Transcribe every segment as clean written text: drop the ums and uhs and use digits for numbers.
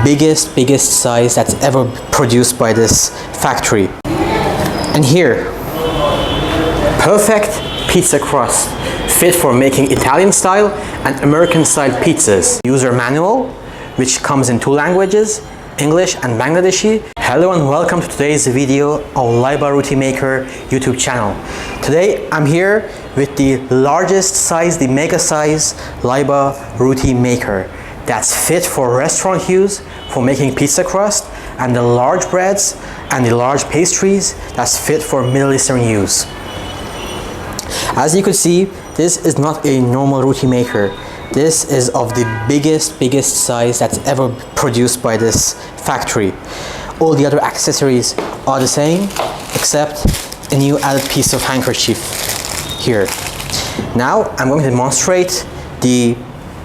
biggest size that's ever produced by this factory. And here, perfect pizza crust, fit for making Italian style and American style pizzas. User manual, which comes in 2 languages, English and Bangladeshi. Hello and welcome to today's video on Laaibah Roti Maker YouTube channel. Today I'm here with the largest size, the mega size Laaibah Roti Maker that's fit for restaurant use for making pizza crust, and the large breads and the large pastries that's fit for Middle Eastern use. As you can see, this is not a normal roti maker. This is of the biggest size that's ever produced by this factory. All the other accessories are the same, except a new added piece of handkerchief here. Now I'm going to demonstrate the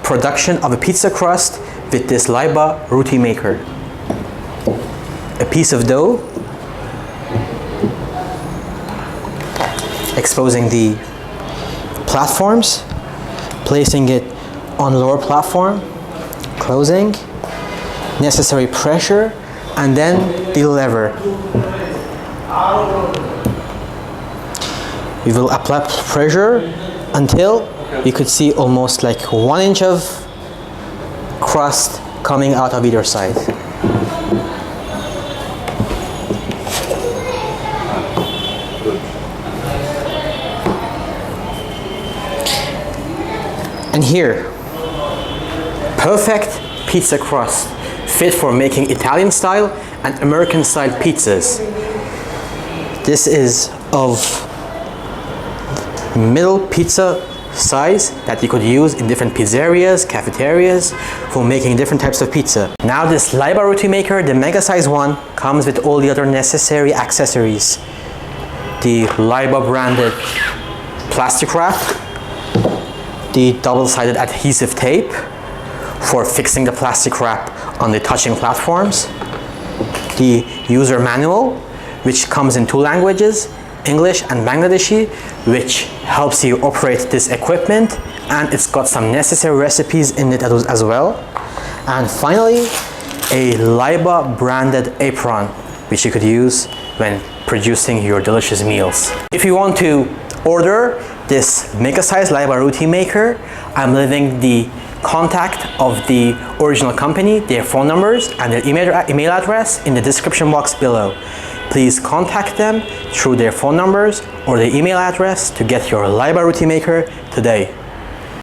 production of a pizza crust with this Laaibah Roti Maker. A piece of dough, exposing the platforms, placing it on lower platform, closing, necessary pressure, and then the lever. We will apply pressure until you could see almost like 1 inch of crust coming out of either side. And here, perfect pizza crust, fit for making Italian style and American style pizzas. This is of middle pizza size that you could use in different pizzerias, cafeterias for making different types of pizza. Now this Laaibah Roti Maker, the mega size one, comes with all the other necessary accessories. The Laaibah branded plastic wrap, the double-sided adhesive tape for fixing the plastic wrap on the touching platforms, the user manual, which comes in 2 languages, English and Bangladeshi, which helps you operate this equipment, and it's got some necessary recipes in it as well. And finally, a Laaibah branded apron, which you could use when producing your delicious meals. If you want to order this mega size Laaibah Roti Maker, I'm leaving the contact of the original company, their phone numbers and their email address in the description box below. Please contact them through their phone numbers or their email address to get your Laaibah Roti Maker today.